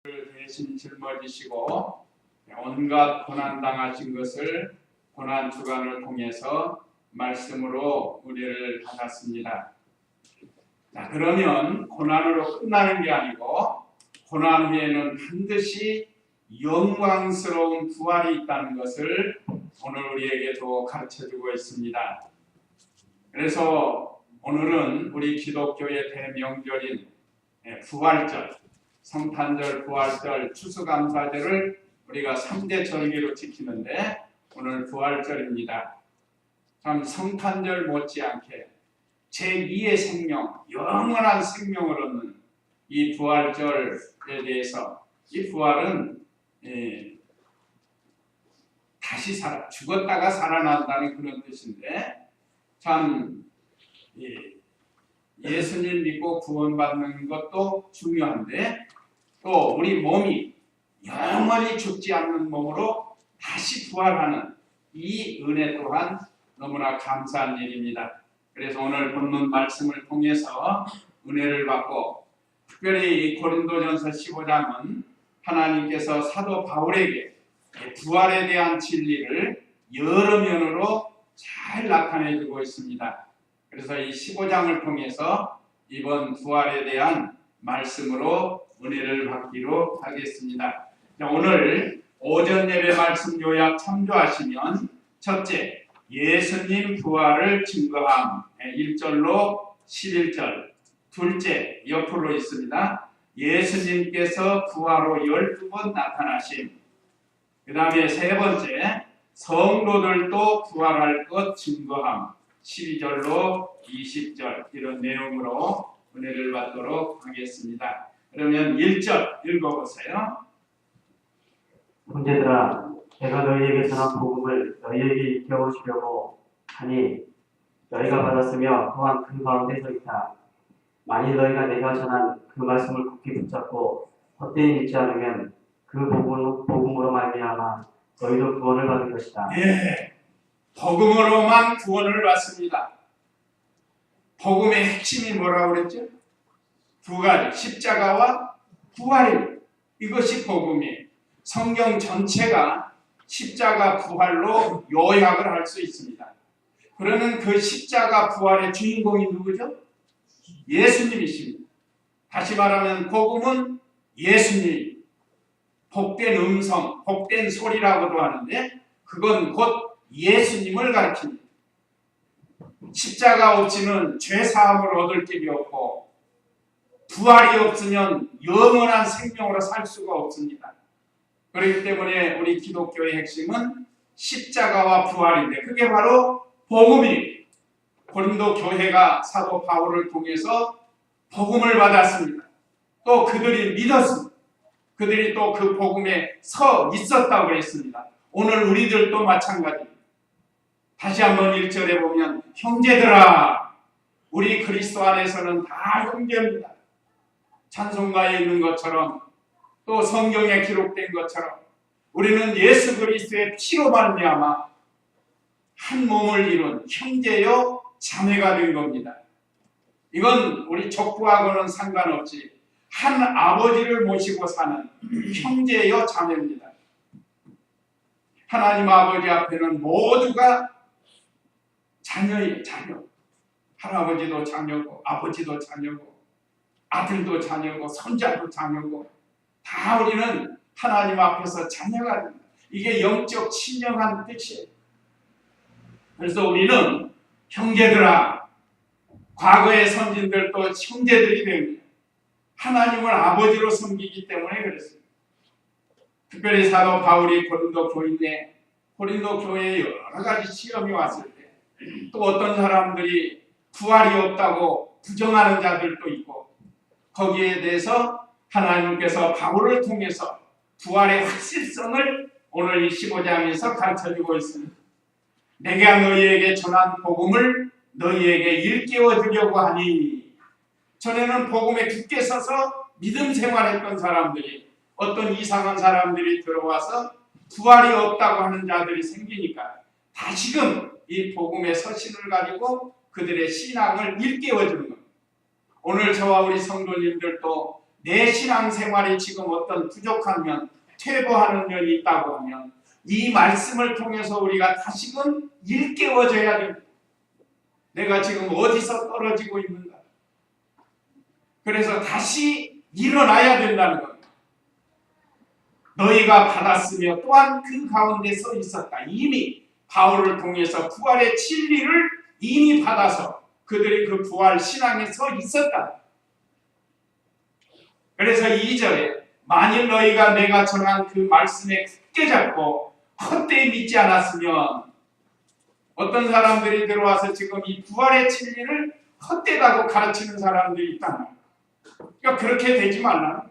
대신 짊어지시고 온갖 고난 당하신 것을 고난 주간을 통해서 말씀으로 우리를 받았습니다. 자, 그러면 고난으로 끝나는 게 아니고 고난 후에는 반드시 영광스러운 부활이 있다는 것을 오늘 우리에게도 가르쳐주고 있습니다. 그래서 오늘은 우리 기독교의 대명절인 부활절, 성탄절, 부활절, 추수감사절을 우리가 3대 절기로 지키는데 오늘 부활절입니다. 참 성탄절 못지않게 제2의 생명, 영원한 생명을 얻는 이 부활절에 대해서, 이 부활은 다시 죽었다가 살아난다는 그런 뜻인데, 참 예수님 믿고 구원받는 것도 중요한데, 또 우리 몸이 영원히 죽지 않는 몸으로 다시 부활하는 이 은혜 또한 너무나 감사한 일입니다. 그래서 오늘 본문 말씀을 통해서 은혜를 받고, 특별히 이 고린도전서 15장은 하나님께서 사도 바울에게 부활에 대한 진리를 여러 면으로 잘 나타내 주고 있습니다. 그래서 이 15장을 통해서 이번 부활에 대한 말씀으로 은혜를 받기로 하겠습니다. 오늘 오전 예배 말씀 요약 참조하시면, 첫째, 예수님 부활을 증거함 1절로 11절. 둘째, 옆으로 있습니다. 예수님께서 부활로 12번 나타나심. 그 다음에 세 번째, 성도들도 부활할 것 증거함 12절로 20절. 이런 내용으로 은혜를 받도록 하겠습니다. 그러면 1절 읽어보세요. 형제들아, 내가 너희에게 전한 복음을 너희에게 일깨우시려고 하니 너희가 받았으며 또한 그 가운데 서 있다. 만일 너희가 내가 전한 그 말씀을 굳게 붙잡고 헛되이 믿지 않으면 그 복음으로 말미암아 너희도 구원을 받을 것이다. 예, 복음으로만 구원을 받습니다. 복음의 핵심이 뭐라고 그랬죠? 두 가지, 십자가와 부활입니다. 이것이 복음이에요. 성경 전체가 십자가 부활로 요약을 할 수 있습니다. 그러면 그 십자가 부활의 주인공이 누구죠? 예수님이십니다. 다시 말하면 복음은 예수님, 복된 음성, 복된 소리라고도 하는데 그건 곧 예수님을 가리킵니다. 십자가 없이는 죄사함을 얻을 길이 없고, 부활이 없으면 영원한 생명으로 살 수가 없습니다. 그렇기 때문에 우리 기독교의 핵심은 십자가와 부활인데, 그게 바로 복음이에요. 고린도 교회가 사도 바울을 통해서 복음을 받았습니다. 또 그들이 믿었습니다. 그들이 또 그 복음에 서 있었다고 했습니다. 오늘 우리들도 마찬가지입니다. 다시 한번 1절에 보면, 형제들아, 우리 그리스도 안에서는 다 형제입니다. 찬송가에 있는 것처럼, 또 성경에 기록된 것처럼 우리는 예수 그리스도의 피로 말미암아 한 몸을 이룬 형제요 자매가 된 겁니다. 이건 우리 족부하고는 상관없이 한 아버지를 모시고 사는 형제요 자매입니다. 하나님 아버지 앞에는 모두가 자녀예요. 자녀. 할아버지도 자녀고, 아버지도 자녀고, 아들도 자녀고, 손자도 자녀고, 다 우리는 하나님 앞에서 자녀가 됩니다. 이게 영적 친형한 뜻이에요. 그래서 우리는 형제들아, 과거의 선진들도 형제들이 됩니다. 하나님을 아버지로 섬기기 때문에 그렇습니다. 특별히 사도 바울이 고린도 교회에 여러 가지 시험이 왔을 때, 또 어떤 사람들이 부활이 없다고 부정하는 자들도 있고, 거기에 대해서 하나님께서 바울을 통해서 부활의 확실성을 오늘 이 15장에서 가르쳐주고 있습니다. 내가 너희에게 전한 복음을 너희에게 일깨워 주려고 하니, 전에는 복음에 굳게 서서 믿음 생활했던 사람들이, 어떤 이상한 사람들이 들어와서 부활이 없다고 하는 자들이 생기니까 다시금 이 복음의 서신을 가지고 그들의 신앙을 일깨워 주는 겁니다. 오늘 저와 우리 성도님들도 내 신앙생활이 지금 어떤 부족한 면, 퇴보하는 면이 있다고 하면 이 말씀을 통해서 우리가 다시금 일깨워져야 됩니다. 내가 지금 어디서 떨어지고 있는가. 그래서 다시 일어나야 된다는 겁니다. 너희가 받았으며 또한 그 가운데 서 있었다. 이미 바울을 통해서 부활의 진리를 이미 받아서 그들이 그 부활 신앙에 서 있었다. 그래서 2절에 만일 너희가 내가 전한 그 말씀에 굳게 잡고 헛되이 믿지 않았으면, 어떤 사람들이 들어와서 지금 이 부활의 진리를 헛되다고 가르치는 사람들이 있단 말이에요. 그러니까 그렇게 되지 말라.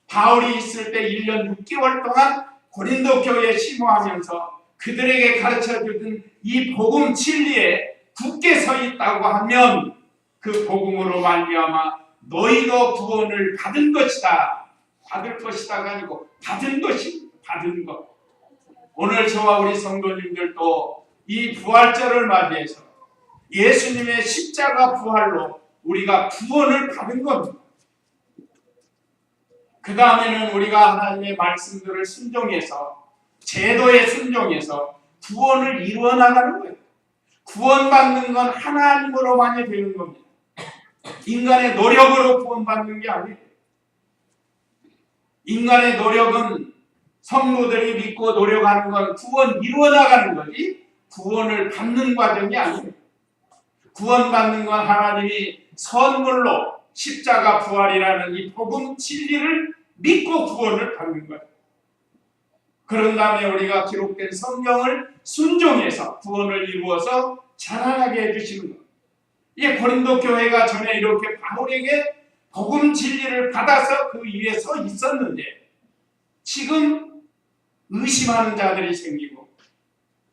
바울이 있을 때 1년 6개월 동안 고린도 교회에 심호하면서 그들에게 가르쳐주던 이 복음 진리에 굳게 서 있다고 하면 그 복음으로 말미암아 너희도 구원을 받은 것이다. 받을 것이다가 아니고 받은 것이 받은 것. 오늘 저와 우리 성도님들도 이 부활절을 맞이해서 예수님의 십자가 부활로 우리가 구원을 받은 겁니다. 그 다음에는 우리가 하나님의 말씀들을 순종해서, 제도에 순종해서 구원을 이루어 나가는 거예요. 구원받는 건 하나님으로만이 되는 겁니다. 인간의 노력으로 구원받는 게 아니에요. 인간의 노력은, 성도들이 믿고 노력하는 건 구원 이루어 나가는 거지 구원을 받는 과정이 아니에요. 구원받는 건 하나님이 선물로 십자가 부활이라는 이 복음 진리를 믿고 구원을 받는 거예요. 그런 다음에 우리가 기록된 성경을 순종해서 구원을 이루어서 자라나게 해주시는 거예요. 이게 고린도 교회가 전에 이렇게 바울에게 복음 진리를 받아서 그 위에 서 있었는데 지금 의심하는 자들이 생기고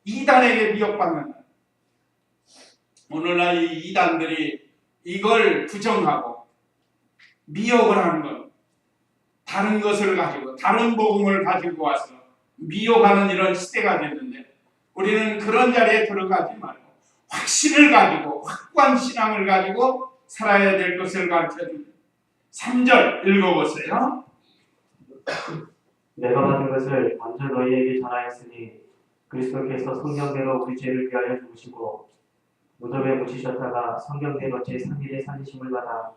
이단에게 미혹받는, 오늘날 이 이단들이 이걸 부정하고 미혹을 하는 것, 다른 것을 가지고 다른 복음을 가지고 와서 미혹하는 이런 시대가 됐는데 우리는 그런 자리에 들어가지 말고 확신을 가지고 확고한 신앙을 가지고 살아야 될 것을 가르쳐줍니다. 3절 읽어보세요. 내가 받은 것을 먼저 너희에게 전하였으니 그리스도께서 성경대로 우리 죄를 위하여 죽으시고 무덤에 묻히셨다가 성경대로 제3일에 살리심을 받아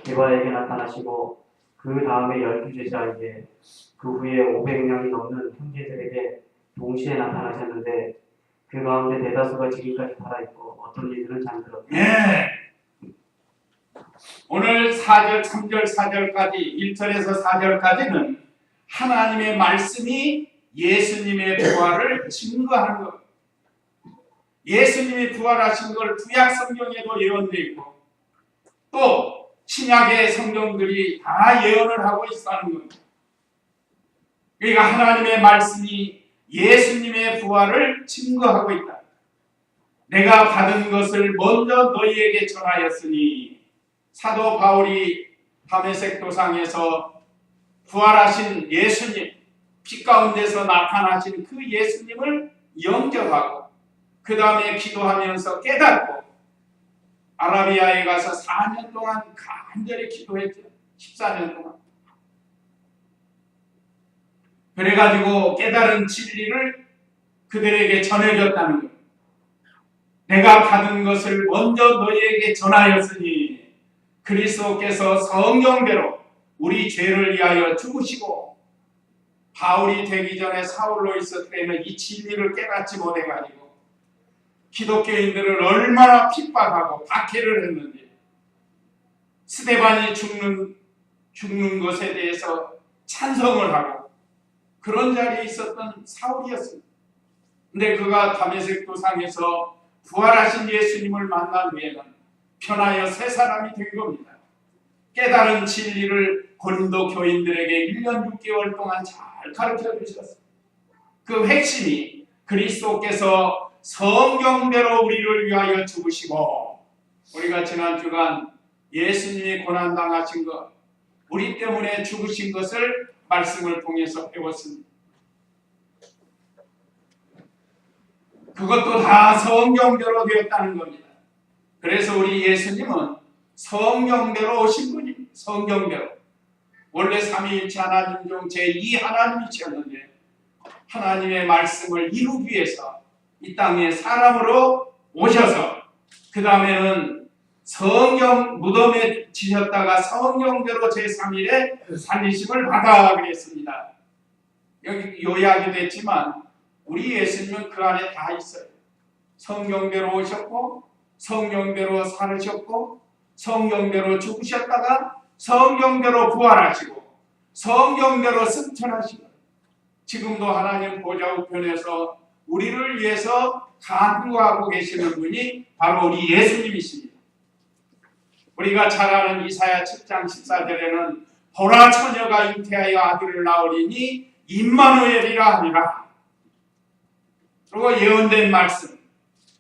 게바에게 나타나시고 그 다음에 12제자에게 그 후에 500명이 넘는 형제들에게 동시에 나타나셨는데 그 가운데 대다수가 지금까지 살아있고 어떤 이들은 잠들었다. 네. 오늘 4절, 3절, 4절까지 1절에서 4절까지는 하나님의 말씀이 예수님의 부활을 증거하는 것. 예수님이 부활하신 걸 구약 성경에도 예언되어 있고 또 신약의 성경들이 다 예언을 하고 있다는 겁니다. 그러니까 하나님의 말씀이 예수님의 부활을 증거하고 있다. 내가 받은 것을 먼저 너희에게 전하였으니, 사도 바울이 다메섹 도상에서 부활하신 예수님, 빛 가운데서 나타나신 그 예수님을 영접하고 그 다음에 기도하면서 깨닫고 아라비아에 가서 4년 동안 간절히 기도했죠. 14년 동안. 그래가지고 깨달은 진리를 그들에게 전해줬다는 거예요. 내가 받은 것을 먼저 너희에게 전하였으니 그리스도께서 성경대로 우리 죄를 위하여 죽으시고, 바울이 되기 전에 사울로 있었을 때는 이 진리를 깨닫지 못해가지고 기독교인들을 얼마나 핍박하고 박해를 했는지, 스데반이 죽는 것에 대해서 찬성을 하고 그런 자리에 있었던 사울이었습니다. 근데 그가 다메섹 도상에서 부활하신 예수님을 만난 후에는 편하여 새 사람이 된 겁니다. 깨달은 진리를 고린도 교인들에게 1년 6개월 동안 잘 가르쳐 주셨습니다. 그 핵심이 그리스도께서 성경대로 우리를 위하여 죽으시고, 우리가 지난 주간 예수님이 고난당하신 것, 우리 때문에 죽으신 것을 말씀을 통해서 배웠습니다. 그것도 다 성경대로 되었다는 겁니다. 그래서 우리 예수님은 성경대로 오신 분입니다. 성경대로. 원래 삼위일체 하나님 중 제2 하나님이셨는데 하나님의 말씀을 이루기 위해서 이 땅에 사람으로 오셔서 그 다음에는 성령 무덤에 지셨다가 성령대로 제3일에 살리심을 받아 그랬습니다. 여기 요약이 됐지만 우리 예수님은 그 안에 다 있어요. 성경대로 오셨고 성경대로 살으셨고 성경대로 죽으셨다가 성경대로 부활하시고 성경대로 승천하시고 지금도 하나님 보좌 우편에서 우리를 위해서 간구하고 계시는 분이 바로 우리 예수님이십니다. 우리가 잘 아는 이사야 7장 14절에는 보라 처녀가 잉태하여 아들을 낳으리니 임마누엘이라 하니라. 그리고 예언된 말씀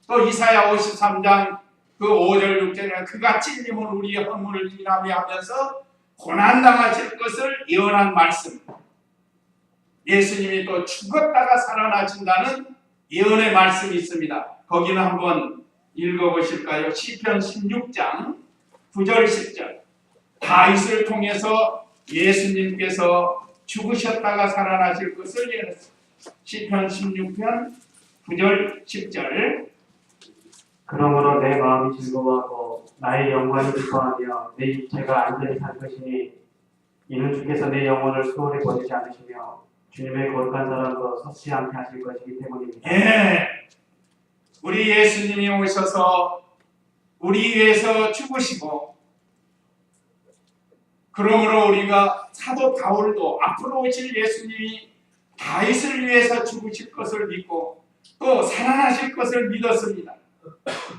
또 이사야 53장 그 5절 6절에 그가 찔림은 우리의 허물을 인하며 하면서 고난당하실 것을 예언한 말씀. 예수님이 또 죽었다가 살아나신다는 예언의 말씀이 있습니다. 거기는 한번 읽어보실까요? 시편 16장 9절 10절 다윗을 통해서 예수님께서 죽으셨다가 살아나실 것을 예언했습니다. 시편 16편 9절 10절 그러므로 내 마음이 즐거워하고 나의 영광이 기뻐하며 내 육체가 안전히 살 것이니 이는 주께서 내 영혼을 수월히 버리지 않으시며 주님의 거룩한 사랑으로 섭지 않게 하실 것이기 때문입니다. 예, 우리 예수님이 오셔서 우리 위해서 죽으시고 그러므로 우리가 사도 바울도 앞으로 오실 예수님이 다윗을 위해서 죽으실 것을 믿고 또 살아나실 것을 믿었습니다.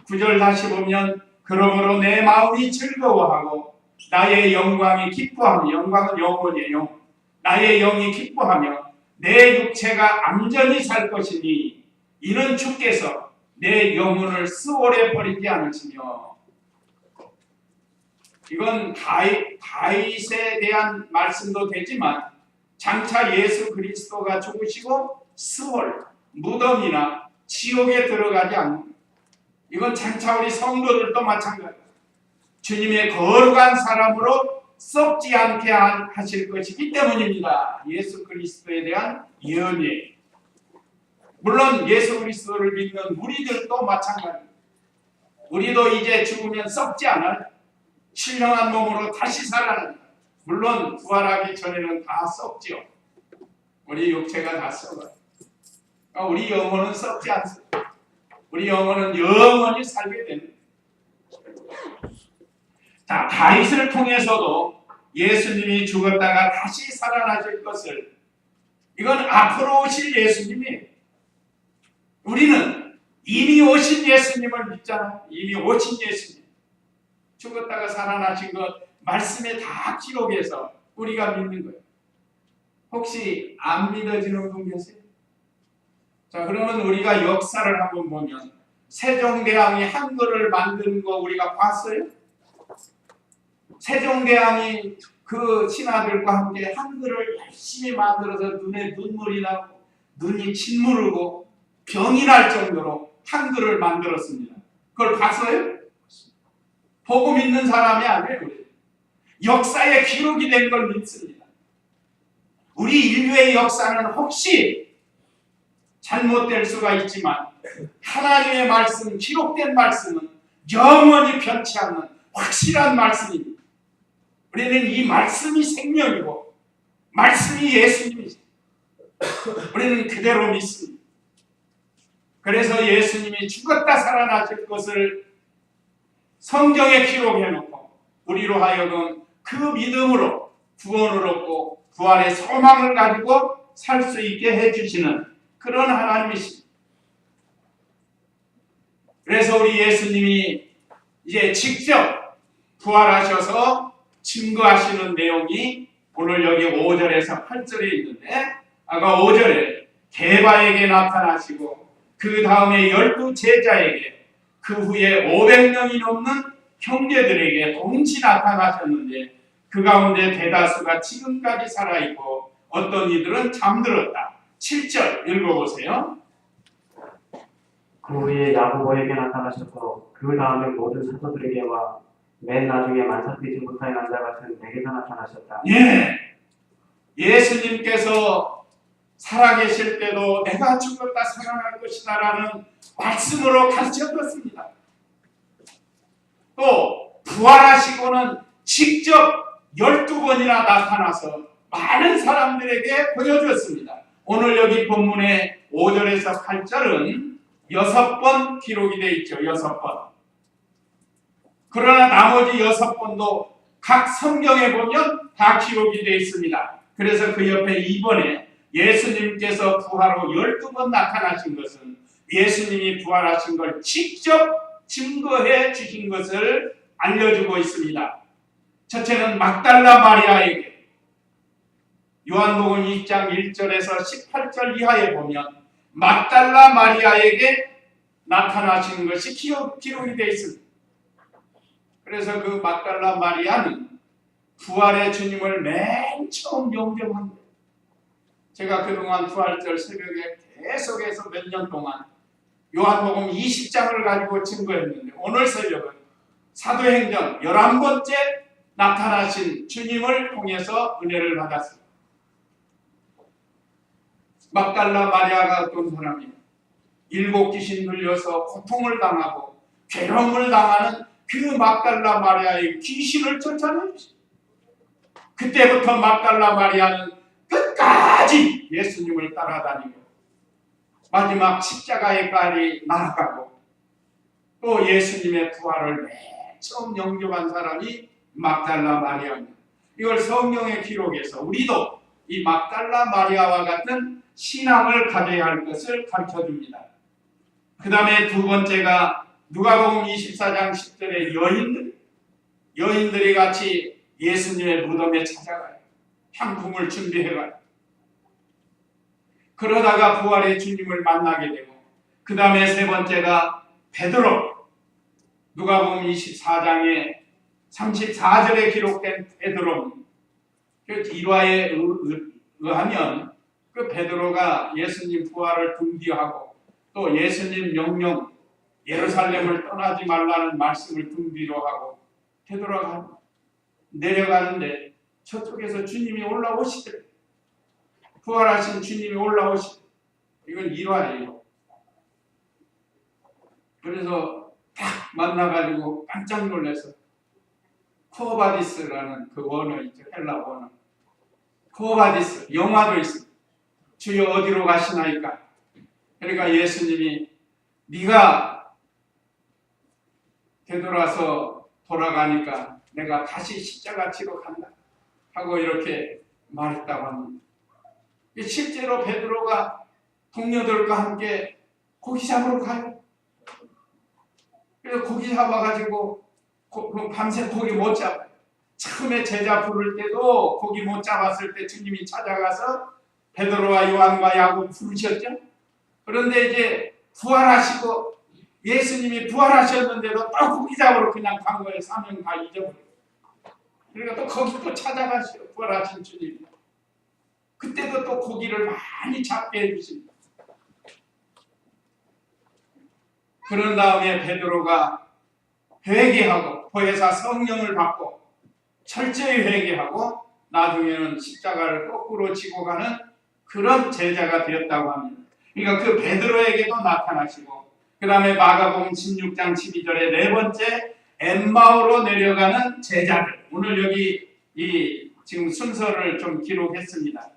9절 다시 보면 그러므로 내 마음이 즐거워하고 나의 영광이 기뻐하며 영광은 영혼이에요. 나의 영이 기뻐하며 내 육체가 안전히 살 것이니 이는 주께서 내 영혼을 수월에 버리지 않으시며 이건 다윗에 대한 말씀도 되지만 장차 예수 그리스도가 죽으시고 수월, 무덤이나 지옥에 들어가지 않는 이건 장차 우리 성도들도 마찬가지입니다. 주님의 거룩한 사람으로 썩지 않게 하실 것이기 때문입니다. 예수 그리스도에 대한 예언이에요. 물론 예수 그리스도를 믿는 우리들도 마찬가지입니다. 우리도 이제 죽으면 썩지 않아요. 신령한 몸으로 다시 살아납니다. 물론 부활하기 전에는 다 썩지요. 우리 육체가 다 썩어요. 그러니까 우리 영혼은 썩지 않습니다. 우리 영혼은 영원히 살게 됩니다. 자, 다윗을 통해서도 예수님이 죽었다가 다시 살아나실 것을 이건 앞으로 오실 예수님이에요. 우리는 이미 오신 예수님을 믿잖아요. 이미 오신 예수님. 죽었다가 살아나신 것 말씀에 다 기록해서 우리가 믿는 거예요. 혹시 안 믿어지는 분 계세요? 자, 그러면 우리가 역사를 한번 보면 세종대왕이 한글을 만드는 거 우리가 봤어요? 세종대왕이 그 신하들과 함께 한글을 열심히 만들어서 눈에 눈물이 나고 눈이 짓무르고 병이 날 정도로 한글을 만들었습니다. 그걸 봤어요? 보고 믿는 사람이 아니에요. 우리. 역사에 기록이 된 걸 믿습니다. 우리 인류의 역사는 혹시 잘못될 수가 있지만 하나님의 말씀, 기록된 말씀은 영원히 변치 않는 확실한 말씀입니다. 우리는 이 말씀이 생명이고 말씀이 예수님이죠. 우리는 그대로 믿습니다. 그래서 예수님이 죽었다 살아나실 것을 성경에 기록해놓고 우리로 하여금 그 믿음으로 구원을 얻고 부활의 소망을 가지고 살 수 있게 해주시는 그런 하나님이십니다. 그래서 우리 예수님이 이제 직접 부활하셔서 증거하시는 내용이 오늘 여기 5절에서 8절에 있는데 아까 5절에 게바에게 나타나시고 그 다음에 12 제자에게 그 후에 500명이 넘는 형제들에게 동시 나타나셨는데 그 가운데 대다수가 지금까지 살아있고 어떤 이들은 잠들었다. 7절 읽어보세요. 그 후에 야고보에게 나타나셨고 그 다음에 모든 사도들에게와 맨 나중에 만삭되지 못할 남자 같은 내게서 나타나셨다. 예수님께서 살아계실 때도 내가 죽었다 살아날 것이다 라는 말씀으로 가르쳤습니다. 또 부활하시고는 직접 12번이나 나타나서 많은 사람들에게 보여주었습니다. 오늘 여기 본문의 5절에서 8절은 6번 기록이 되어 있죠. 6번. 그러나 나머지 6번도 각 성경에 보면 다 기록이 되어 있습니다. 그래서 그 옆에 2번에 예수님께서 부활 후 12번 나타나신 것은 예수님이 부활하신 걸 직접 증거해 주신 것을 알려주고 있습니다. 첫째는 막달라 마리아에게 요한복음 2장 1절에서 18절 이하에 보면 막달라 마리아에게 나타나신 것이 기록이 되어 있습니다. 그래서 그 막달라 마리아는 부활의 주님을 맨 처음 영접한 거예요. 제가 그동안 부활절 새벽에 계속해서 몇 년 동안 요한복음 20장을 가지고 증거했는데 오늘 새벽은 사도행전 11번째 나타나신 주님을 통해서 은혜를 받았습니다. 막달라 마리아가 어떤 사람이에요? 7 귀신 들려서 고통을 당하고 괴로움을 당하는 그 막달라 마리아의 귀신을 쫓아내주십니다. 그때부터 막달라 마리아는 끝까지 예수님을 따라다니고 마지막 십자가의 깔이 나아가고 또 예수님의 부활을 맨 처음 영접한 사람이 막달라 마리아입니다. 이걸 성경의 기록에서 우리도 이 막달라 마리아와 같은 신앙을 가져야 할 것을 가르쳐줍니다. 그 다음에 두 번째가 누가복음 24장 10절에 여인들이 같이 예수님의 무덤에 찾아가요. 향품을 준비해가요. 그러다가 부활의 주님을 만나게 되고 그 다음에 세 번째가 베드로. 누가복음 24장에 34절에 기록된 베드로. 일화에 의하면 그 베드로가 예수님 부활을 등뒤하고 또 예수님 명령 예루살렘을 떠나지 말라는 말씀을 등뒤로 하고 베드로가 내려가는데 저쪽에서 주님이 올라오시더래. 부활하신 주님이 올라오시더래. 이건 일화예요. 그래서 딱 만나가지고 깜짝 놀라서 코바디스라는 그 원어 있죠. 헬라 원어. 코바디스 영화도 있습니다. 주여 어디로 가시나이까? 그러니까 예수님이 네가 되돌아서 돌아가니까 내가 다시 십자가 지러 간다 하고 이렇게 말했다고 합니다. 실제로 베드로가 동료들과 함께 고기 잡으러 가요. 그래서 고기 잡아가지고 밤새 고기 못 잡아요. 처음에 제자 부를 때도 고기 못 잡았을 때 주님이 찾아가서 베드로와 요한과 야곱 부르셨죠. 그런데 이제 부활하시고 예수님이 부활하셨는데도 또 고기 잡으러 그냥 간 거예요. 사명 다 잊어버려요. 그러니까 또 거기 또 찾아가시오. 부활하신 주님. 그때도 또 고기를 많이 잡게 해주십니다. 그런 다음에 베드로가 회개하고 보혜사 성령을 받고 철저히 회개하고 나중에는 십자가를 거꾸로 지고 가는 그런 제자가 되었다고 합니다. 그러니까 그 베드로에게도 나타나시고 그 다음에 마가복음 16장 12절에 네 번째 엠마오로 내려가는 제자들. 오늘 여기 이 지금 순서를 좀 기록했습니다.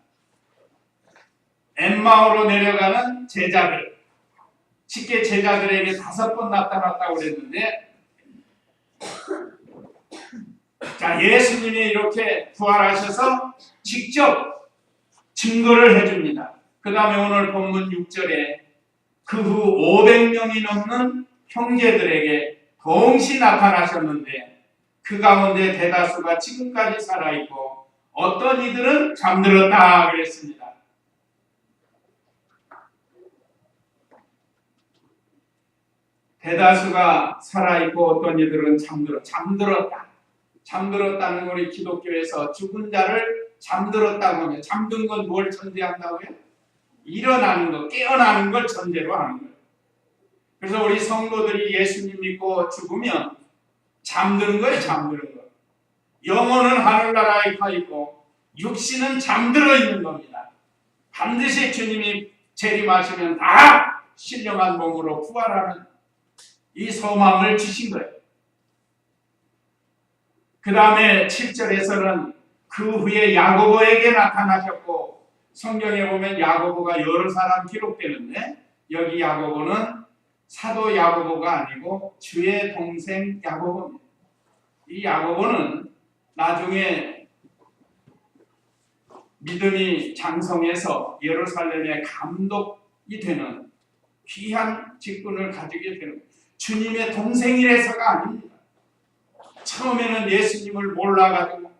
엠마오로 내려가는 제자들. 쉽게 제자들에게 5번 나타났다고 그랬는데 자, 예수님이 이렇게 부활하셔서 직접 증거를 해줍니다. 그 다음에 오늘 본문 6절에 그 후 500명이 넘는 형제들에게 동시 나타나셨는데 그 가운데 대다수가 지금까지 살아있고 어떤 이들은 잠들었다 그랬습니다. 대다수가 살아있고 어떤 이들은 잠들었다. 잠들었다는 건 우리 기독교에서 죽은 자를 잠들었다고 하면 잠든 건 뭘 전제한다고요? 일어나는 것, 깨어나는 걸 전제로 하는 거예요. 그래서 우리 성도들이 예수님 믿고 죽으면 잠드는 거예요, 잠드는 거. 영혼은 하늘나라에 가 있고 육신은 잠들어 있는 겁니다. 반드시 주님이 재림하시면 다 신령한 몸으로 부활하는 이 소망을 주신 거예요. 그 다음에 7절에서는 그 후에 야고보에게 나타나셨고, 성경에 보면 야고보가 여러 사람 기록되는데 여기 야고보는 사도 야고보가 아니고 주의 동생 야고보입니다. 이 야고보는 나중에 믿음이 장성해서 예루살렘의 감독이 되는 귀한 직분을 가지게 되는 주님의 동생이라서가 아닙니다. 처음에는 예수님을 몰라가지고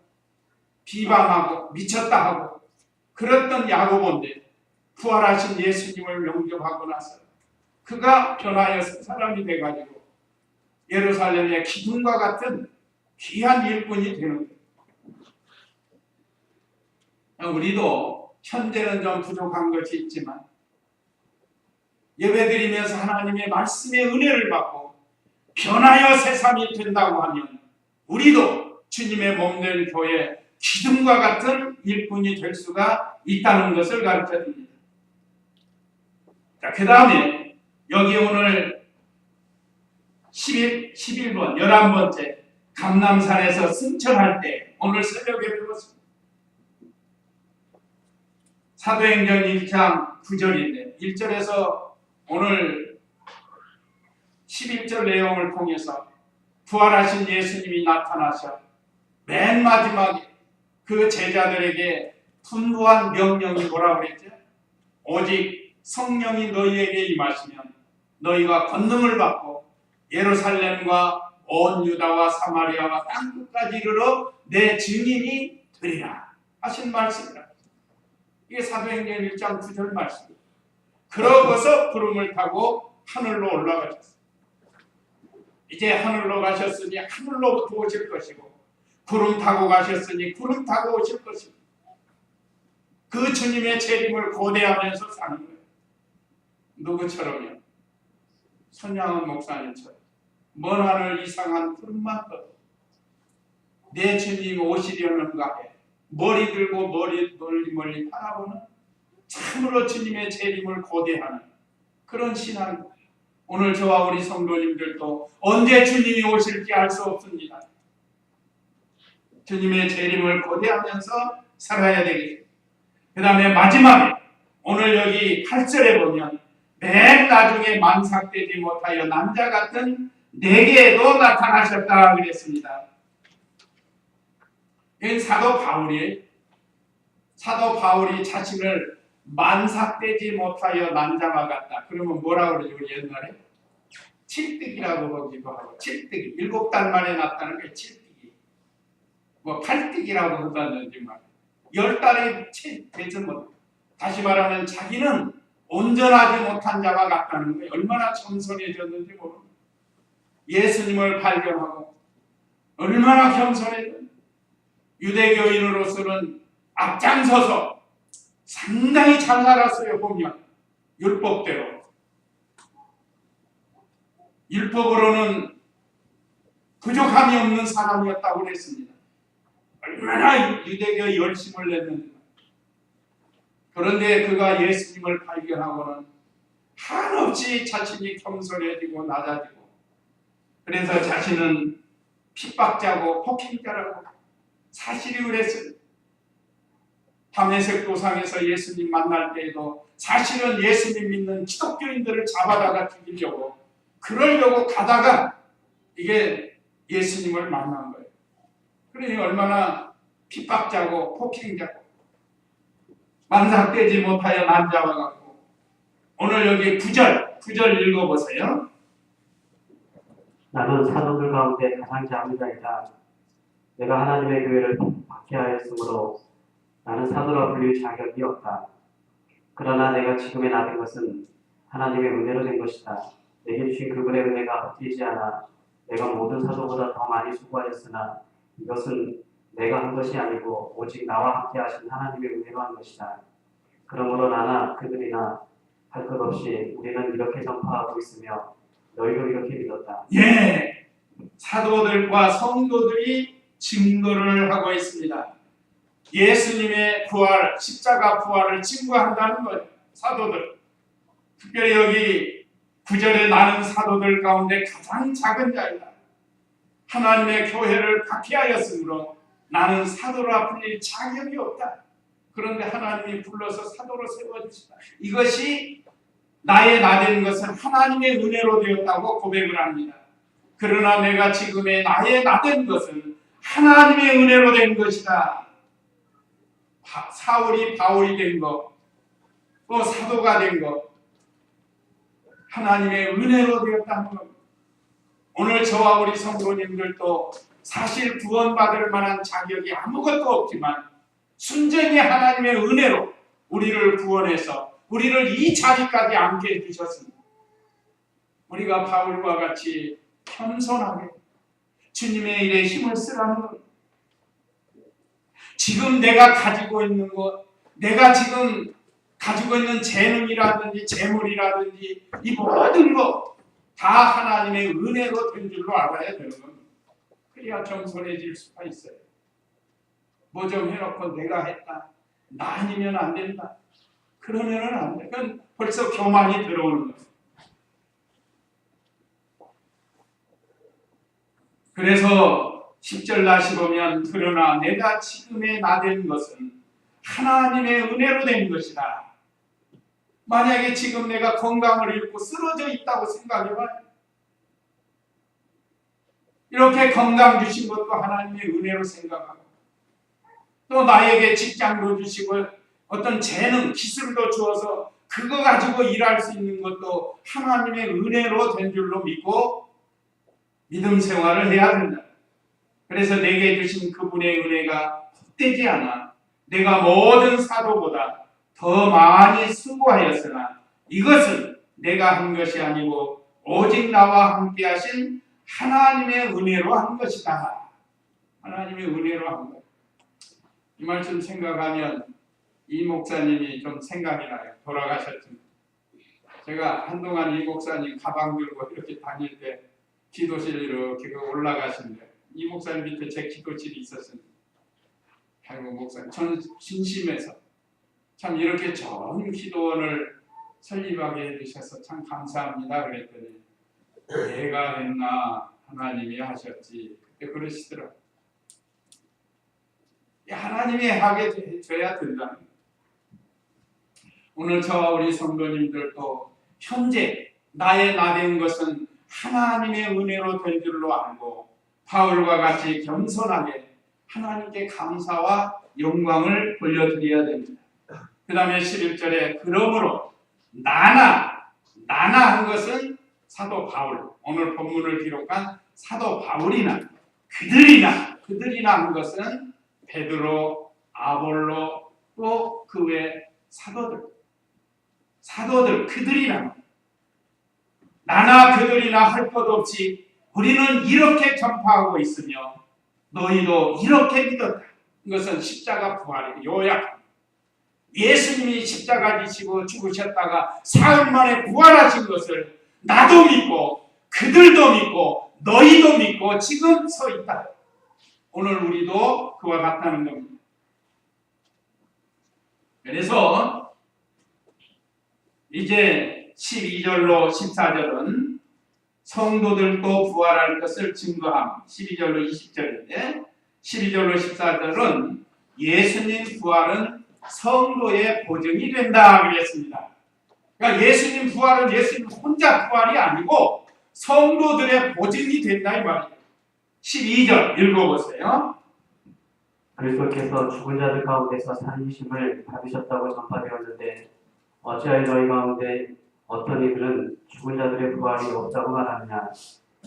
비방하고 미쳤다 하고 그랬던 야고보인데 부활하신 예수님을 영접하고 나서 그가 변하여서 사람이 돼가지고 예루살렘의 기둥과 같은 귀한 일꾼이 되는 거예요. 우리도 현재는 좀 부족한 것이 있지만 예배드리면서 하나님의 말씀의 은혜를 받고 변하여 새삼이 된다고 하면 우리도 주님의 몸된 교회 기둥과 같은 일꾼이 될 수가 있다는 것을 가르쳐 줍니다. 자, 그 다음에 여기 오늘 11번 11번째 감람산에서 승천할 때 오늘 새벽에 배웠습니다. 사도행전 1장 9절인데 1절에서 오늘 11절 내용을 통해서 부활하신 예수님이 나타나셔 맨 마지막에 그 제자들에게 분부한 명령이 뭐라고 그랬죠? 오직 성령이 너희에게 임하시면 너희가 권능을 받고 예루살렘과 온 유다와 사마리아와 땅끝까지 이르러 내 증인이 되리라 하신 말씀이라. 이게 사도행전 1장 9절 말씀입니다. 그러고서 구름을 타고 하늘로 올라가셨어요. 이제 하늘로 가셨으니 하늘로부터 오실 것이고 구름 타고 가셨으니 구름 타고 오실 것이고 그 주님의 재림을 고대하면서 사는 거예요. 누구처럼요? 손양은 목사님처럼 먼 하늘 이상한 구름만 떠도 내 주님 오시려는가 해 머리 들고 멀리 바라보는 참으로 주님의 재림을 고대하는 그런 신앙. 오늘 저와 우리 성도님들도 언제 주님이 오실지 알 수 없습니다. 주님의 재림을 고대하면서 살아야 되겠습니다. 그 다음에 마지막에 오늘 여기 8절에 보면 맨 나중에 만삭되지 못하여 남자 같은 내게도 나타나셨다 그랬습니다. 이건 사도 바울이 자신을 만삭되지 못하여 난자와 같다. 그러면 뭐라고 그러죠? 옛날에 칠뜨기라고 하기도 하고 칠뜨기 7달 만에 났다는 게 칠뜨기 뭐 팔뜨기라고 한다든지 말 10달이 되지 못. 다시 말하면 자기는 온전하지 못한 자와 같다는 거예요. 얼마나 겸손해졌는지 모릅니다. 예수님을 발견하고 얼마나 겸손해졌는지 유대교인으로서는 앞장서서 상당히 잘 살았어요. 보면 율법대로 율법으로는 부족함이 없는 사람이었다고 그랬습니다. 얼마나 유대교에 열심을 냈는지. 그런데 그가 예수님을 발견하고는 한없이 자신이 겸손해지고 낮아지고 그래서 자신은 핍박자고 폭행자라고 사실이 그랬어요. 담에색 도상에서 예수님 만날 때에도 사실은 예수님 믿는 기독교인들을 잡아다가 죽이려고 그러려고 가다가 이게 예수님을 만난 거예요. 그러니 얼마나 핍박자고 폭행자고 만삭되지 못하여 난자와 같고. 오늘 여기 9절 읽어보세요. 나는 사도들 가운데 가장 작은 자이다. 내가 하나님의 교회를 박해하였으므로 나는 사도라 불릴 자격이 없다. 그러나 내가 지금에 나된 것은 하나님의 은혜로 된 것이다. 내게 주신 그분의 은혜가 헛되지 않아 내가 모든 사도보다 더 많이 수고하였으나 이것은 내가 한 것이 아니고 오직 나와 함께 하신 하나님의 은혜로 한 것이다. 그러므로 나나 그들이나 할 것 없이 우리는 이렇게 전파하고 있으며 너희도 이렇게 믿었다. 예, 사도들과 성도들이 증거를 하고 있습니다. 예수님의 부활, 십자가 부활을 증거한다는 거예요. 사도들. 특별히 여기 9절에 나는 사도들 가운데 가장 작은 자이다. 하나님의 교회를 박해하였으므로 나는 사도라 불릴 자격이 없다. 그런데 하나님이 불러서 사도로 세워주시다. 이것이 나의 나된 것은 하나님의 은혜로 되었다고 고백을 합니다. 그러나 내가 지금의 나의 나된 것은 하나님의 은혜로 된 것이다. 사울이 바울이 된 것, 또 사도가 된 것, 하나님의 은혜로 되었다는 것. 오늘 저와 우리 성도님들도 사실 구원받을 만한 자격이 아무것도 없지만 순전히 하나님의 은혜로 우리를 구원해서 우리를 이 자리까지 앉게 해주셨습니다. 우리가 바울과 같이 겸손하게 주님의 일에 힘을 쓰라는 것. 지금 내가 가지고 있는 것, 내가 지금 가지고 있는 재능이라든지 재물이라든지 이 모든 것 다 하나님의 은혜로 된 줄로 알아야 되는 겁니다. 그래야 겸손해질 수가 있어요. 뭐 좀 해놓고 내가 했다. 나 아니면 안 된다. 그러면은 안 돼. 그건 벌써 교만이 들어오는 거예요. 그래서 10절 다시 보면 그러나 내가 지금의 나 된 것은 하나님의 은혜로 된 것이다. 만약에 지금 내가 건강을 잃고 쓰러져 있다고 생각해봐요. 이렇게 건강 주신 것도 하나님의 은혜로 생각하고 또 나에게 직장도 주시고 어떤 재능, 기술도 주어서 그거 가지고 일할 수 있는 것도 하나님의 은혜로 된 줄로 믿고 믿음 생활을 해야 된다. 그래서 내게 주신 그분의 은혜가 헛되지 않아 내가 모든 사도보다 더 많이 수고하였으나 이것은 내가 한 것이 아니고 오직 나와 함께 하신 하나님의 은혜로 한 것이다. 하나님의 은혜로 한 것. 이 말씀 생각하면 이 목사님이 좀 생각이 나요. 돌아가셨습니다. 제가 한동안 이 목사님 가방 들고 이렇게 다닐 때 기도실 이렇게 올라가시는데 이 목사님 밑에 제 기도실이 있었습니다. 아이고 목사님 저는 진심에서 참 이렇게 좋은 기도원을 설립하게 해주셔서 참 감사합니다. 그랬더니 내가 했나 하나님이 하셨지. 그때 그러시더라고요. 하나님이 하게 해줘야 된다. 오늘 저와 우리 성도님들도 현재 나의 나된 것은 하나님의 은혜로 된 줄로 알고 바울과 같이 겸손하게 하나님께 감사와 영광을 돌려드려야 됩니다. 그 다음에 11절에 그러므로 나나 한 것은 사도 바울, 오늘 본문을 기록한 사도 바울이나 그들이나 한 것은 베드로, 아볼로 또 그 외 사도들 그들이나 나나 그들이나 할 것 없이 우리는 이렇게 전파하고 있으며 너희도 이렇게 믿었다. 이것은 십자가 부활의 요약. 예수님이 십자가 지시고 죽으셨다가 사흘 만에 부활하신 것을 나도 믿고 그들도 믿고 너희도 믿고 지금 서 있다. 오늘 우리도 그와 같다는 겁니다. 그래서 이제 12절로 14절은 성도들도 부활할 것을 증거함. 12절로 20절인데 12절로 14절은 예수님 부활은 성도의 보증이 된다 그랬습니다. 그러니까 예수님 부활은 예수님 혼자 부활이 아니고 성도들의 보증이 된다 이 말이에요. 12절 읽어보세요. 그리스도께서 죽은 자들 가운데서 살리심을 받으셨다고 전파되었는데 어찌하여 너희 가운데 어떤 이들은 죽은 자들의 부활이 없다고 말하느냐.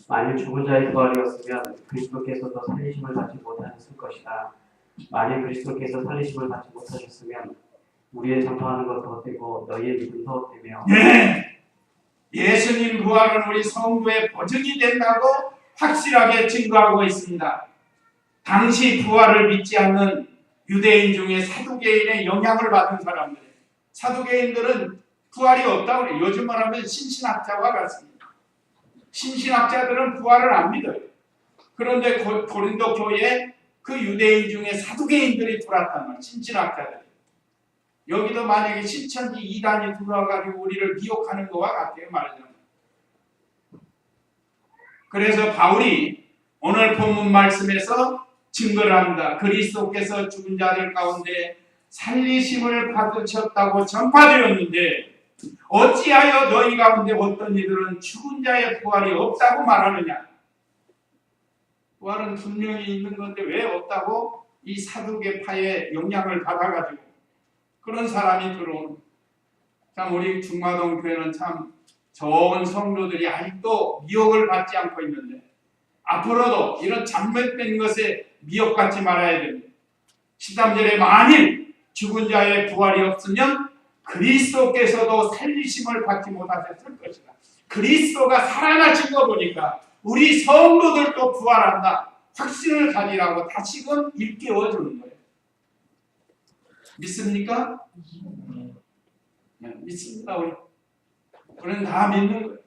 만일 죽은 자의 부활이었으면 그리스도께서도 살리심을 받지 못하셨을 것이다. 만일 그리스도께서 살리심을 받지 못하셨으면 우리의 전파하는 것도 헛되고 너희의 믿음도 헛되며. 네, 예수님 부활은 우리 성도의 보증이 된다고 확실하게 증거하고 있습니다. 당시 부활을 믿지 않는 유대인 중에 사두개인의 영향을 받은 사람들, 사두개인들은 부활이 없다고 그래요. 요즘 말하면 신신학자와 같습니다. 신신학자들은 부활을 안 믿어요. 그런데 고린도 교회에 그 유대인 중에 사두개인들이 들어왔단 말이에요. 신진학자들. 여기도 만약에 신천지 이단이 들어와가지고 우리를 미혹하는 것과 같아요. 말하자면. 그래서 바울이 오늘 본문 말씀에서 증거를 합니다. 그리스도께서 죽은 자들 가운데 살리심을 받으셨다고 전파되었는데 어찌하여 너희 가운데 어떤 이들은 죽은 자의 부활이 없다고 말하느냐. 부활은 분명히 있는 건데 왜 없다고? 이 사두개파의 영향을 받아가지고 그런 사람이 들어오는. 참 우리 중마동 교회는 참 좋은 성도들이 아직도 미혹을 받지 않고 있는데 앞으로도 이런 잘못된 것에 미혹받지 말아야 됩니다. 13절에 만일 죽은 자의 부활이 없으면 그리스도께서도 살리심을 받지 못하셨을 것이다. 그리스도가 살아나신 거 보니까 우리 성도들도 부활한다. 확신을 가지라고 다시금 일깨워주는 거예요. 믿습니까? 네, 믿습니다. 우리는 다 믿는 거예요.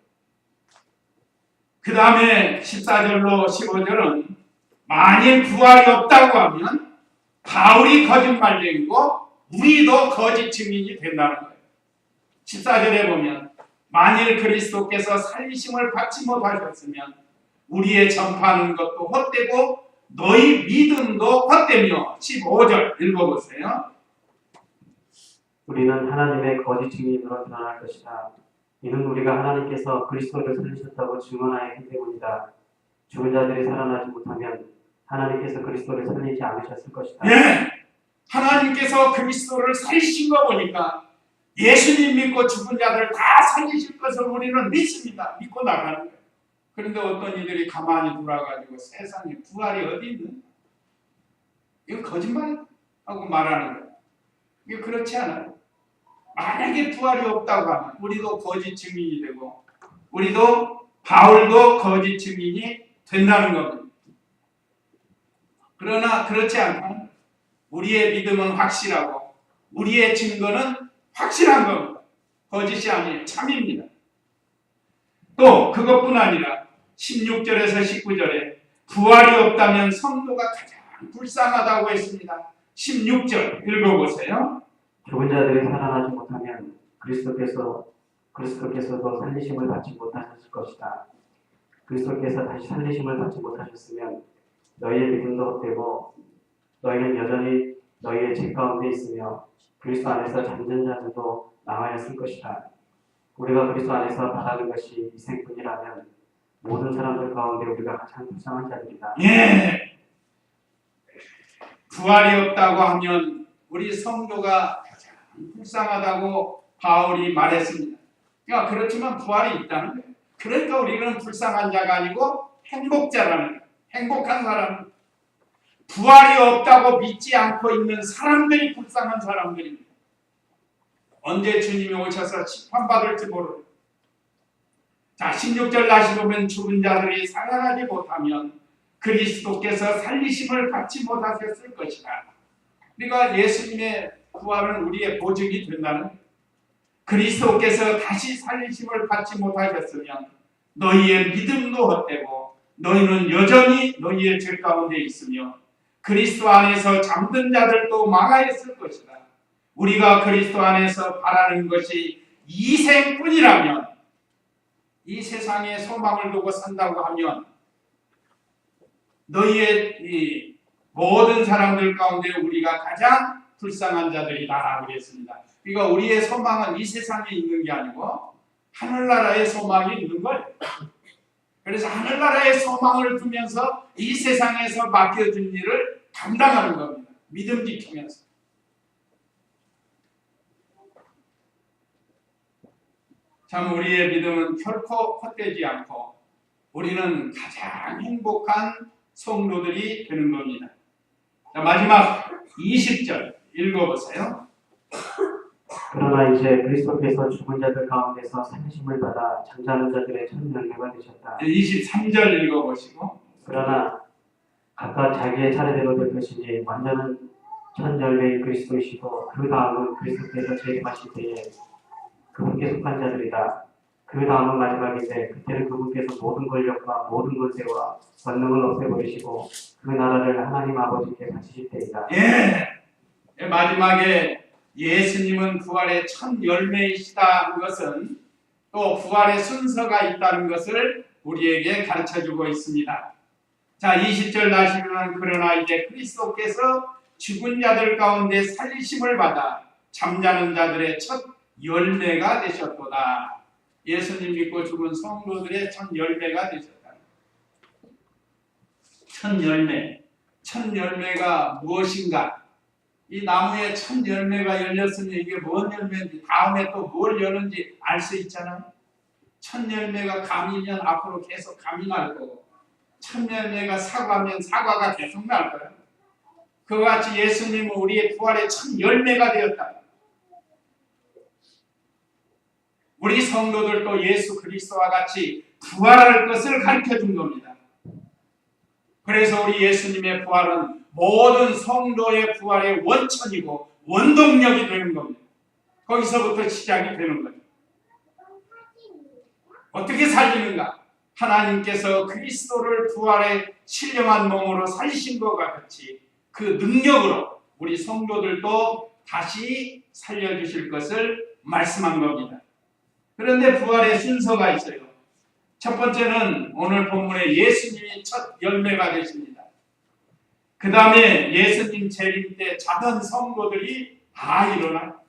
그 다음에 14절로 15절은 만일 부활이 없다고 하면 바울이 거짓말쟁이고 우리도 거짓 증인이 된다는 거예요. 14절에 보면 만일 그리스도께서 살리심을 받지 못하셨으면 우리의 전파하는 것도 헛되고 너희 믿음도 헛되며. 15절 읽어보세요. 우리는 하나님의 거짓 증인으로 드러날 것이다. 이는 우리가 하나님께서 그리스도를 살리셨다고 증언하였기 때문이다. 죽은 자들이 살아나지 못하면 하나님께서 그리스도를 살리지 않으셨을 것이다. 예, 하나님께서 그리스도를 살리신 거 보니까 예수님 믿고 죽은 자들 다 살리실 것을 우리는 믿습니다. 믿고 나가는 거예요. 그런데 어떤 이들이 가만히 돌아가지고 세상에 부활이 어디 있는? 이거 거짓말하고 말하는 거예요. 이게 그렇지 않아요. 만약에 부활이 없다고 하면 우리도 거짓 증인이 되고 우리도 바울도 거짓 증인이 된다는 겁니다. 그러나 그렇지 않다면 우리의 믿음은 확실하고 우리의 증거는 확실한 겁니다. 거짓이 아니에요. 참입니다. 또 그것뿐 아니라 16절에서 19절에 부활이 없다면 성도가 가장 불쌍하다고 했습니다. 16절 읽어보세요. 죽은 자들이 살아나지 못하면 그리스도께서도 살리심을 받지 못하셨을 것이다. 그리스도께서 다시 살리심을 받지 못하셨으면 너희의 믿음도 헛되고 너희는 여전히 너희의 죄 가운데 있으며 그리스도 안에서 잠든 자들도 남아있을 것이다. 우리가 그리스도 안에서 바라는 것이 이 생뿐이라면 모든 사람들 가운데 우리가 가장 불쌍한 자들이다. 예, 부활이 없다고 하면 우리 성도가 가장 불쌍하다고 바울이 말했습니다. 그러니까 그렇지만 부활이 있다는 거예요. 그러니까 우리는 불쌍한 자가 아니고 행복자라는 거예요. 행복한 사람. 부활이 없다고 믿지 않고 있는 사람들이 불쌍한 사람들입니다. 언제 주님이 오셔서 심판받을지 모르는. 자, 16절 다시 보면 죽은 자들이 살아나지 못하면 그리스도께서 살리심을 받지 못하셨을 것이다. 그러니까 예수님의 부활은 우리의 보증이 된다는 거예요. 그리스도께서 다시 살리심을 받지 못하셨으면 너희의 믿음도 헛되고 너희는 여전히 너희의 죄 가운데 있으며 그리스도 안에서 잠든 자들도 망하였을 것이다. 우리가 그리스도 안에서 바라는 것이 이 생뿐이라면 이 세상에 소망을 두고 산다고 하면 너희의 이 모든 사람들 가운데 우리가 가장 불쌍한 자들이다 그랬습니다. 그러니까 우리의 소망은 이 세상에 있는 게 아니고 하늘나라의 소망이 있는 거예요. 그래서 하늘나라의 소망을 두면서 이 세상에서 맡겨준 일을 감당하는 겁니다. 믿음 지키면서. 참 우리의 믿음은 결코 헛되지 않고 우리는 가장 행복한 성도들이 되는 겁니다. 자, 마지막 20절 읽어보세요. 그러나 이제 그리스도께서 죽은 자들 가운데서 살리심을 받아 잠자는 자들의 첫 열매가 되셨다. 23절 읽어보시고. 그러나 각각 자기의 차례대로 될 것이니 완전한 첫 열매인 그리스도이시고 그 다음은 그리스도께서 재림하실 때에 그분께 속한 자들이다. 그 다음은 마지막인데 그때는 그분께서 모든 권력과 모든 권세와 권능을 없애버리시고 그 나라를 하나님 아버지께 바치실 때이다. 마지막에 예수님은 부활의 첫 열매이시다는 것은 또 부활의 순서가 있다는 것을 우리에게 가르쳐주고 있습니다. 자, 20절 나시면 그러나 이제 그리스도께서 죽은 자들 가운데 살리심을 받아 잠자는 자들의 첫 열매가 되셨도다. 예수님 믿고 죽은 성도들의 첫 열매가 되셨다. 첫 열매. 첫 열매가 무엇인가? 이 나무에 첫 열매가 열렸으면 이게 뭔 열매인지 다음에 또 뭘 여는지 알 수 있잖아요. 첫 열매가 감이면 앞으로 계속 감이 날 거고 첫 열매가 사과면 사과가 계속 날 거예요. 그와 같이 예수님은 우리의 부활의 첫 열매가 되었다. 우리 성도들도 예수 그리스도와 같이 부활할 것을 가르쳐 준 겁니다. 그래서 우리 예수님의 부활은 모든 성도의 부활의 원천이고 원동력이 되는 겁니다. 거기서부터 시작이 되는 거죠. 어떻게 살리는가? 하나님께서 그리스도를 부활의 신령한 몸으로 살리신 것과 같이 그 능력으로 우리 성도들도 다시 살려주실 것을 말씀한 겁니다. 그런데 부활의 순서가 있어요. 첫 번째는 오늘 본문에 예수님이 첫 열매가 되십니다. 그 다음에 예수님 재림 때 자던 성도들이 다 일어나.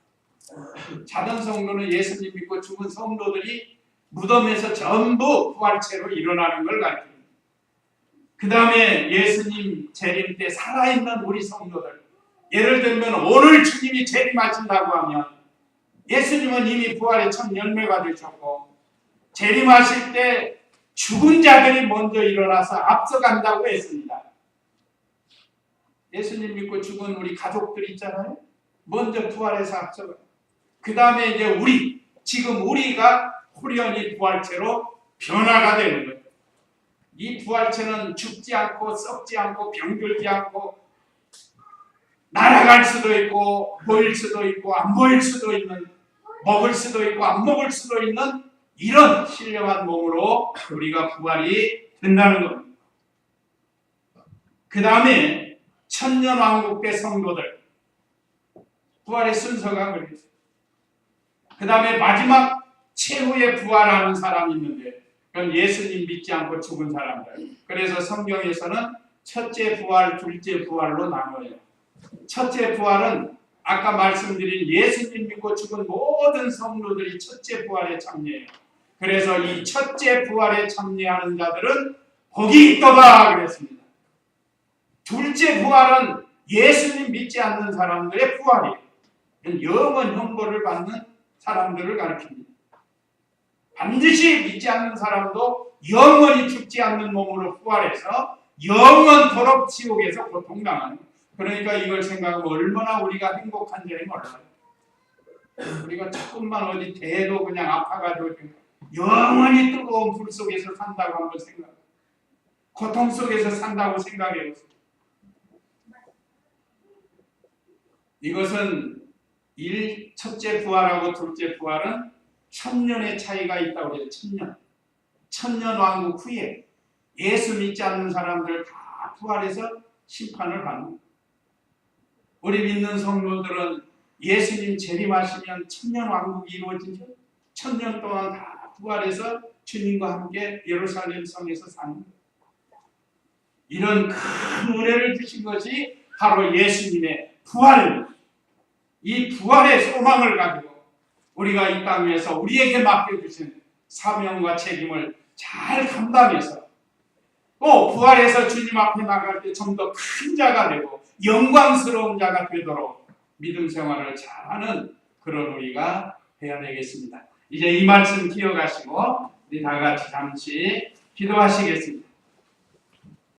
자던 성도는 예수님 믿고 죽은 성도들이 무덤에서 전부 부활체로 일어나는 걸 가르칩니다. 그 다음에 예수님 재림 때 살아있는 우리 성도들, 예를 들면 오늘 주님이 재림하신다고 하면 예수님은 이미 부활의 첫 열매가 되셨고 재림하실 때 죽은 자들이 먼저 일어나서 앞서간다고 했습니다. 예수님 믿고 죽은 우리 가족들 있잖아요. 먼저 부활해서 앞서가. 그 다음에 이제 지금 우리가 호련히 부활체로 변화가 되는 거예요. 이 부활체는 죽지 않고 썩지 않고 병들지 않고 날아갈 수도 있고 보일 수도 있고 안 보일 수도 있는, 먹을 수도 있고 안 먹을 수도 있는 이런 신령한 몸으로 우리가 부활이 된다는 겁니다. 그 다음에 천년왕국 때 성도들, 부활의 순서가 그래요. 그 다음에 마지막 최후의 부활하는 사람이 있는데 그건 예수님 믿지 않고 죽은 사람들. 그래서 성경에서는 첫째 부활, 둘째 부활로 나눠요. 첫째 부활은 아까 말씀드린 예수님 믿고 죽은 모든 성도들이 첫째 부활에 참여해요. 그래서 이 첫째 부활에 참여하는 자들은 복이 있도다 그랬습니다. 둘째 부활은 예수님 믿지 않는 사람들의 부활이에요. 영원 형벌을 받는 사람들을 가리킵니다. 반드시 믿지 않는 사람도 영원히 죽지 않는 몸으로 부활해서 영원토록 지옥에서 고통당하는 거예요. 그러니까 이걸 생각하면 얼마나 우리가 행복한지 몰라요. 우리가 조금만 어디 대도 그냥 아파가지고 영원히 뜨거운 불 속에서 산다고 한번 생각해요. 고통 속에서 산다고 생각해요. 이것은 첫째 부활하고 둘째 부활은 1000년의 차이가 있다고 해요. 1000년. 1000년 왕국 후에 예수 믿지 않는 사람들 다 부활해서 심판을 받는 거예요. 우리 믿는 성도들은 예수님 재림하시면 1000년 왕국이 이루어지죠. 1000년 동안 다 부활해서 주님과 함께 예루살렘 성에서 사는 거예요. 이런 큰 은혜를 주신 것이 바로 예수님의 부활입니다. 이 부활의 소망을 가지고 우리가 이 땅 위에서 우리에게 맡겨주신 사명과 책임을 잘 감당해서 또 부활해서 주님 앞에 나갈 때 좀 더 큰 자가 되고 영광스러운 자가 되도록 믿음 생활을 잘하는 그런 우리가 되어야 되겠습니다. 이제 이 말씀 기억하시고 우리 다 같이 잠시 기도하시겠습니다.